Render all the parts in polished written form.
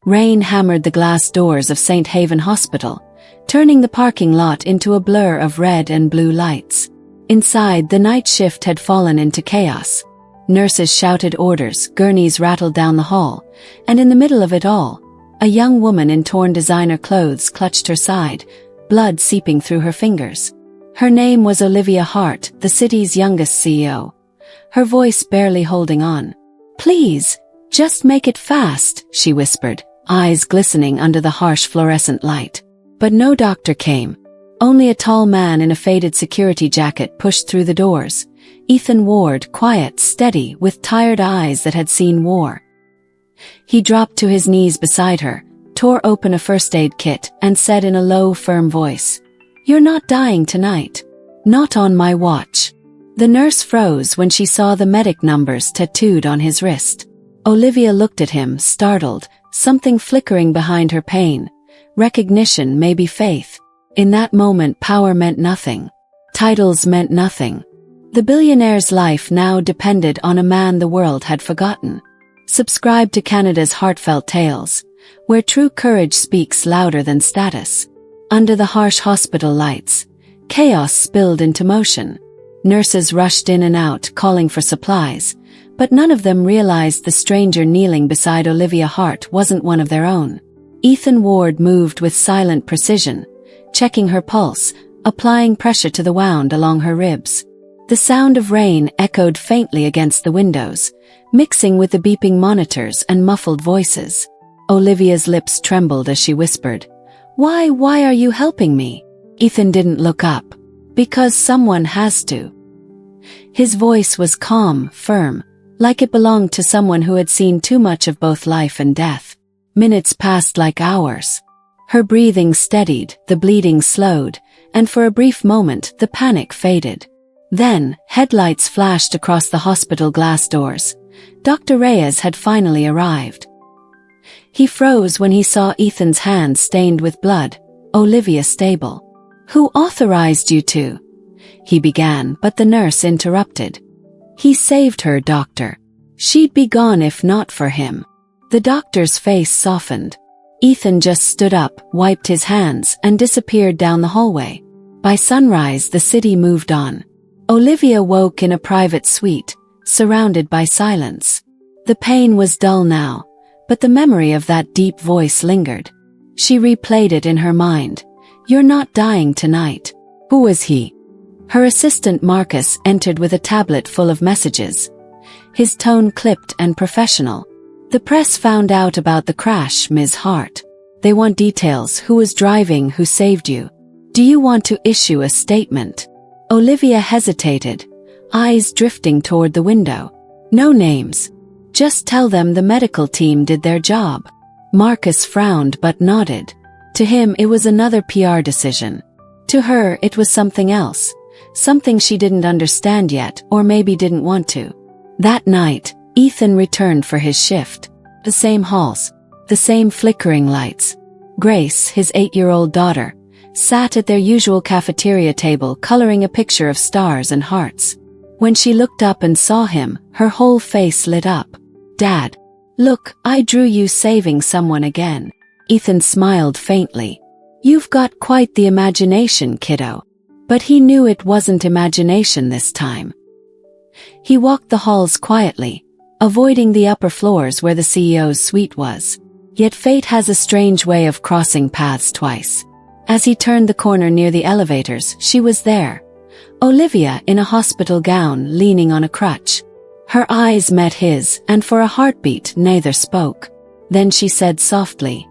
Rain hammered the glass doors of St. Haven Hospital, turning the parking lot into a blur of red and blue lights. Inside, the night shift had fallen into chaos. Nurses shouted orders, gurneys rattled down the hall, and in the middle of it all, a young woman in torn designer clothes clutched her side, blood seeping through her fingers. Her name was Olivia Hart, the city's youngest CEO. Her voice barely holding on. "Please, just make it fast," she whispered, eyes glistening under the harsh fluorescent light. But no doctor came. Only a tall man in a faded security jacket pushed through the doors. Ethan Ward, quiet, steady, with tired eyes that had seen war. He dropped to his knees beside her, tore open a first aid kit, and said in a low, firm voice, "You're not dying tonight. Not on my watch." The nurse froze when she saw the medic numbers tattooed on his wrist. Olivia looked at him, startled, something flickering behind her pain. Recognition, maybe faith. In that moment, power meant nothing. Titles meant nothing. The billionaire's life now depended on a man the world had forgotten. Subscribe to Canada's Heartfelt Tales, where true courage speaks louder than status. Under the harsh hospital lights, chaos spilled into motion. Nurses rushed in and out, calling for supplies, but none of them realized the stranger kneeling beside Olivia Hart wasn't one of their own. Ethan Ward moved with silent precision, checking her pulse, applying pressure to the wound along her ribs. The sound of rain echoed faintly against the windows, mixing with the beeping monitors and muffled voices. Olivia's lips trembled as she whispered, Why are you helping me?" Ethan didn't look up. "Because someone has to." His voice was calm, firm, like it belonged to someone who had seen too much of both life and death. Minutes passed like hours. Her breathing steadied, the bleeding slowed, and for a brief moment the panic faded. Then, headlights flashed across the hospital glass doors. Dr. Reyes had finally arrived. He froze when he saw Ethan's hands stained with blood. "Olivia stable. Who authorized you to?" he began, but the nurse interrupted. "He saved her, doctor. She'd be gone if not for him." The doctor's face softened. Ethan just stood up, wiped his hands, and disappeared down the hallway. By sunrise, the city moved on. Olivia woke in a private suite, surrounded by silence. The pain was dull now, but the memory of that deep voice lingered. She replayed it in her mind. "You're not dying tonight." Who was he? Her assistant Marcus entered with a tablet full of messages. His tone clipped and professional. "The press found out about the crash, Ms. Hart. They want details: who was driving, who saved you. Do you want to issue a statement?" Olivia hesitated, eyes drifting toward the window. "No names. Just tell them the medical team did their job." Marcus frowned but nodded. To him it was another PR decision. To her it was something else. Something she didn't understand yet, or maybe didn't want to. That night, Ethan returned for his shift. The same halls, the same flickering lights. Grace, his 8-year-old daughter, sat at their usual cafeteria table coloring a picture of stars and hearts. When she looked up and saw him, her whole face lit up. "Dad, look, I drew you saving someone again." Ethan smiled faintly. "You've got quite the imagination, kiddo." But he knew it wasn't imagination this time. He walked the halls quietly, avoiding the upper floors where the CEO's suite was. Yet fate has a strange way of crossing paths twice. As he turned the corner near the elevators, she was there. Olivia in a hospital gown, leaning on a crutch. Her eyes met his, and for a heartbeat neither spoke. Then she said softly,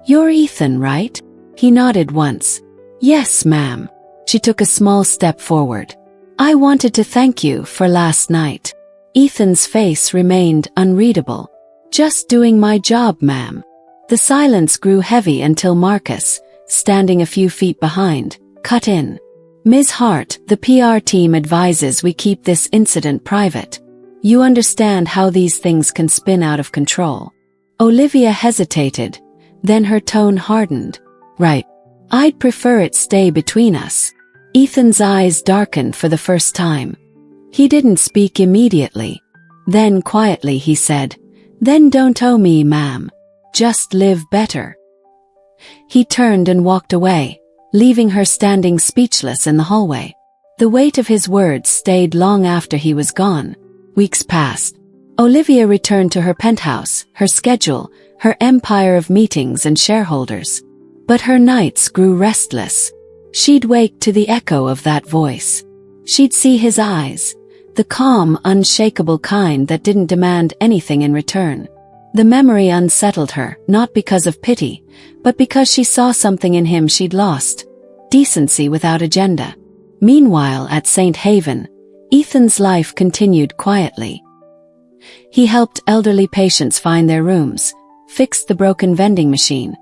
"You're Ethan, right?" He nodded once. "Yes, ma'am." She took a small step forward. "I wanted to thank you for last night." Ethan's face remained unreadable. "Just doing my job, ma'am." The silence grew heavy until Marcus, standing a few feet behind, cut in. "Ms. Hart, the PR team advises we keep this incident private. You understand how these things can spin out of control." Olivia hesitated, then her tone hardened. "Right. I'd prefer it stay between us." Ethan's eyes darkened for the first time. He didn't speak immediately. Then quietly he said, "Then don't owe me, ma'am." just live better." He turned and walked away, leaving her standing speechless in the hallway. The weight of his words stayed long after he was gone. Weeks passed. Olivia returned to her penthouse, her schedule, her empire of meetings and shareholders. But her nights grew restless. She'd wake to the echo of that voice. She'd see his eyes, the calm, unshakable kind that didn't demand anything in return. The memory unsettled her, not because of pity, but because she saw something in him she'd lost: decency without agenda. Meanwhile, at St. Haven, Ethan's life continued quietly. He helped elderly patients find their rooms, fixed the broken vending machine,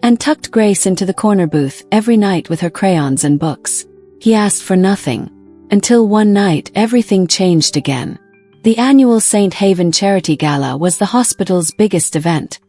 and tucked Grace into the corner booth every night with her crayons and books. He asked for nothing, until one night everything changed again. The annual St. Haven Charity Gala was the hospital's biggest event,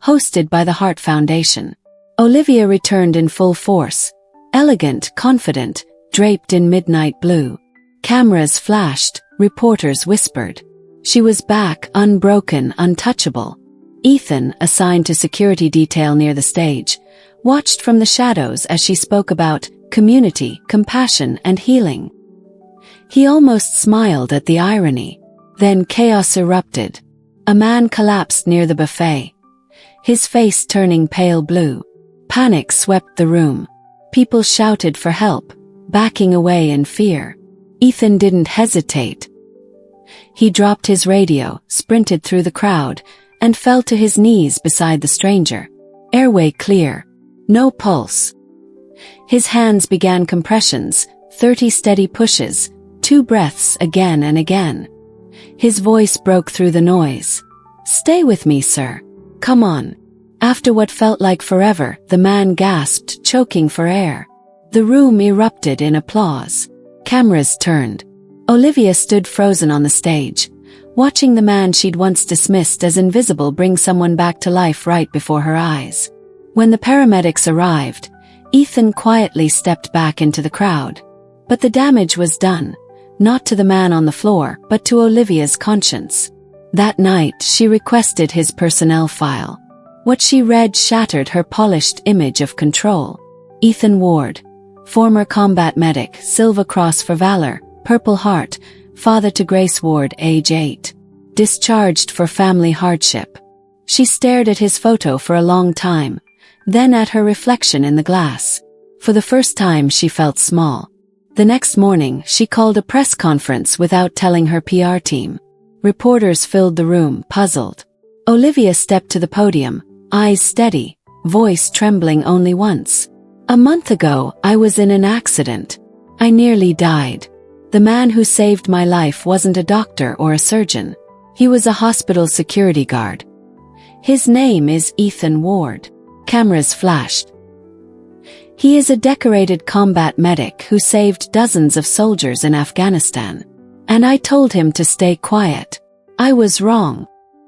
hosted by the Heart Foundation. Olivia returned in full force, elegant, confident, draped in midnight blue. Cameras flashed, reporters whispered. She was back, unbroken, untouchable. Ethan, assigned to security detail near the stage, watched from the shadows as she spoke about community, compassion, and healing. He almost smiled at the irony. Then chaos erupted. A man collapsed near the buffet, his face turning pale blue. Panic swept the room. People shouted for help, backing away in fear. Ethan didn't hesitate. He dropped his radio, sprinted through the crowd, and fell to his knees beside the stranger. Airway clear. No pulse. His hands began compressions, 30 steady pushes, 2 breaths again and again. His voice broke through the noise. "Stay with me, sir. Come on." After what felt like forever, the man gasped, choking for air. The room erupted in applause. Cameras turned. Olivia stood frozen on the stage, watching the man she'd once dismissed as invisible bring someone back to life right before her eyes. When the paramedics arrived, Ethan quietly stepped back into the crowd. But the damage was done, not to the man on the floor, but to Olivia's conscience. That night, she requested his personnel file. What she read shattered her polished image of control. Ethan Ward, former combat medic, Silver Cross for Valor, Purple Heart, father to Grace Ward, age 8. Discharged for family hardship. She stared at his photo for a long time, then at her reflection in the glass. For the first time, she felt small. The next morning, she called a press conference without telling her PR team. Reporters filled the room, puzzled. Olivia stepped to the podium, eyes steady, voice trembling only once. "A month ago, I was in an accident. I nearly died. The man who saved my life wasn't a doctor or a surgeon. He was a hospital security guard. His name is Ethan Ward." Cameras flashed. "He is a decorated combat medic who saved dozens of soldiers in Afghanistan. And I told him to stay quiet. I was wrong."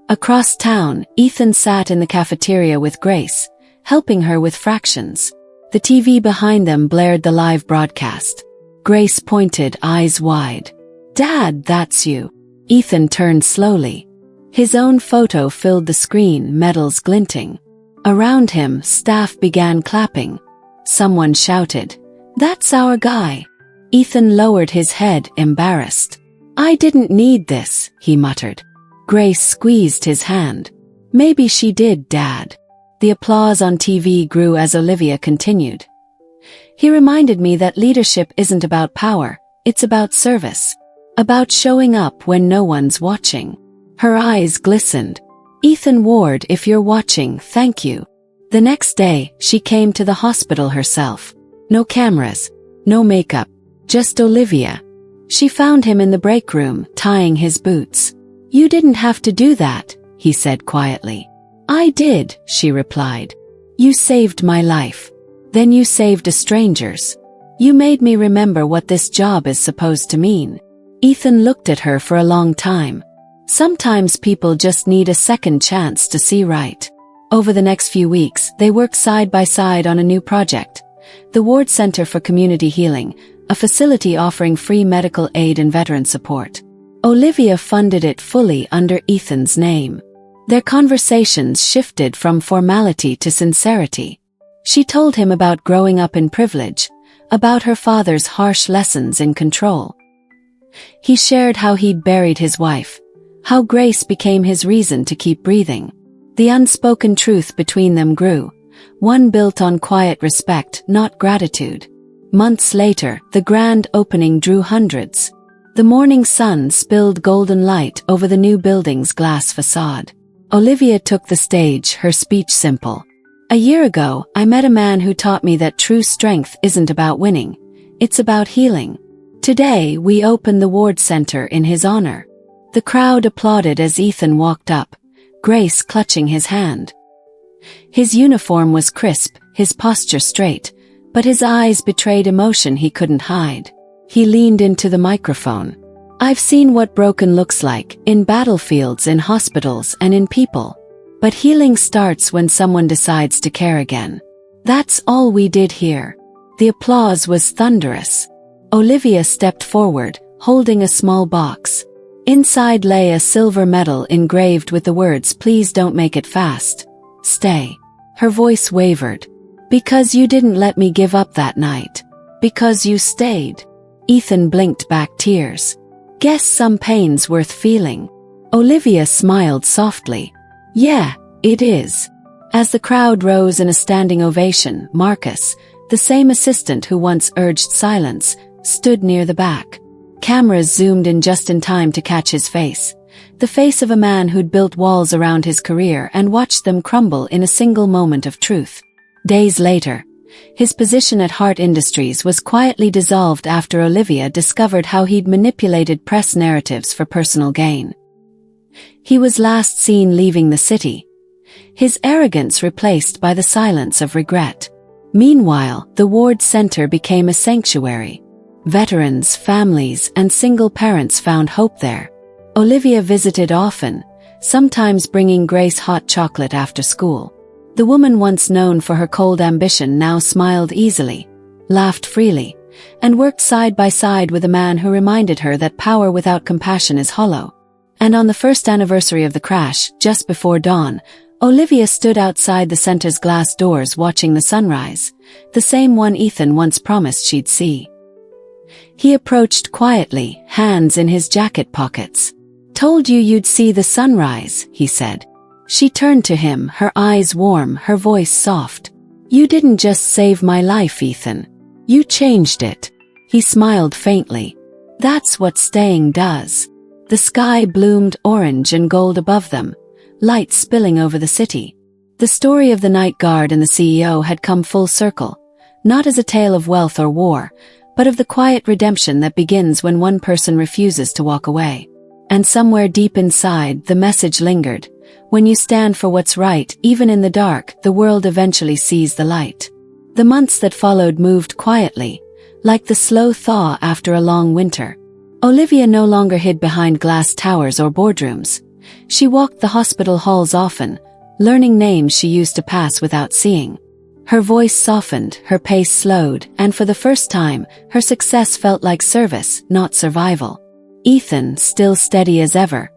Across town, Ethan sat in the cafeteria with Grace, helping her with fractions. The TV behind them blared the live broadcast. Grace pointed, eyes wide. "Dad, that's you." Ethan turned slowly. His own photo filled the screen, medals glinting. Around him, staff began clapping. Someone shouted, "That's our guy." Ethan lowered his head, embarrassed. "I didn't need this," he muttered. Grace squeezed his hand. "Maybe she did, Dad." The applause on TV grew as Olivia continued. "He reminded me that leadership isn't about power, it's about service. About showing up when no one's watching." Her eyes glistened. "Ethan Ward, if you're watching, thank you." The next day, she came to the hospital herself. No cameras, no makeup, just Olivia. She found him in the break room, tying his boots. "You didn't have to do that," he said quietly. "I did," she replied. "You saved my life. Then you saved a stranger's. You made me remember what this job is supposed to mean." Ethan looked at her for a long time. Sometimes people just need a second chance to see right. Over the next few weeks, they worked side by side on a new project. The Ward Center for Community Healing, a facility offering free medical aid and veteran support. Olivia funded it fully under Ethan's name. Their conversations shifted from formality to sincerity. She told him about growing up in privilege, about her father's harsh lessons in control. He shared how he'd buried his wife, how Grace became his reason to keep breathing. The unspoken truth between them grew, one built on quiet respect, not gratitude. Months later, the grand opening drew hundreds. The morning sun spilled golden light over the new building's glass facade. Olivia took the stage, her speech simple. "A year ago, I met a man who taught me that true strength isn't about winning, it's about healing. Today, we open the Ward Center in his honor." The crowd applauded as Ethan walked up, Grace clutching his hand. His uniform was crisp, his posture straight, but his eyes betrayed emotion he couldn't hide. He leaned into the microphone. "I've seen what broken looks like, in battlefields, in hospitals, and in people. But healing starts when someone decides to care again. That's all we did here." The applause was thunderous. Olivia stepped forward, holding a small box. Inside lay a silver medal engraved with the words, "Please don't make it fast. Stay." Her voice wavered. "Because you didn't let me give up that night. Because you stayed." Ethan blinked back tears. "Guess some pain's worth feeling." Olivia smiled softly. "Yeah, it is." As the crowd rose in a standing ovation, Marcus, the same assistant who once urged silence, stood near the back. Cameras zoomed in just in time to catch his face. The face of a man who'd built walls around his career and watched them crumble in a single moment of truth. Days later, his position at Hart Industries was quietly dissolved after Olivia discovered how he'd manipulated press narratives for personal gain. He was last seen leaving the city, his arrogance replaced by the silence of regret. Meanwhile, the Ward Center became a sanctuary. Veterans, families, and single parents found hope there. Olivia visited often, sometimes bringing Grace hot chocolate after school. The woman once known for her cold ambition now smiled easily, laughed freely, and worked side by side with a man who reminded her that power without compassion is hollow. And on the first anniversary of the crash, just before dawn, Olivia stood outside the center's glass doors watching the sunrise, the same one Ethan once promised she'd see. He approached quietly, hands in his jacket pockets. "Told you you'd see the sunrise," he said. She turned to him, her eyes warm, her voice soft. "You didn't just save my life, Ethan. You changed it." He smiled faintly. "That's what staying does." The sky bloomed orange and gold above them, light spilling over the city. The story of the night guard and the CEO had come full circle, not as a tale of wealth or war, but of the quiet redemption that begins when one person refuses to walk away. And somewhere deep inside, the message lingered. When you stand for what's right, even in the dark, the world eventually sees the light. The months that followed moved quietly, like the slow thaw after a long winter. Olivia no longer hid behind glass towers or boardrooms. She walked the hospital halls often, learning names she used to pass without seeing. Her voice softened, her pace slowed, and for the first time, her success felt like service, not survival. Ethan, still steady as ever,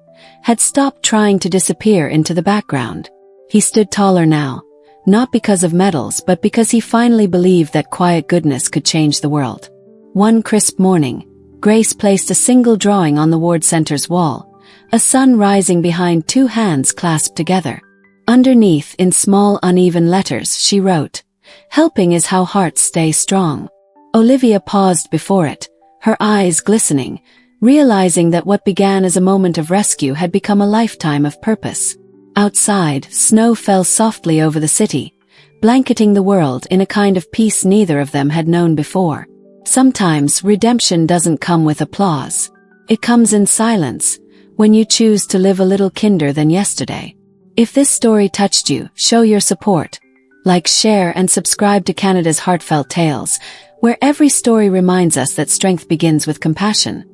had stopped trying to disappear into the background. He stood taller now, not because of medals but because he finally believed that quiet goodness could change the world. One crisp morning, Grace placed a single drawing on the Ward Center's wall, a sun rising behind two hands clasped together. Underneath, in small uneven letters, she wrote, "Helping is how hearts stay strong." Olivia paused before it, her eyes glistening, realizing that what began as a moment of rescue had become a lifetime of purpose. Outside, snow fell softly over the city, blanketing the world in a kind of peace neither of them had known before. Sometimes redemption doesn't come with applause. It comes in silence, when you choose to live a little kinder than yesterday. If this story touched you, show your support. Like, share, and subscribe to Canada's Heartfelt Tales, where every story reminds us that strength begins with compassion.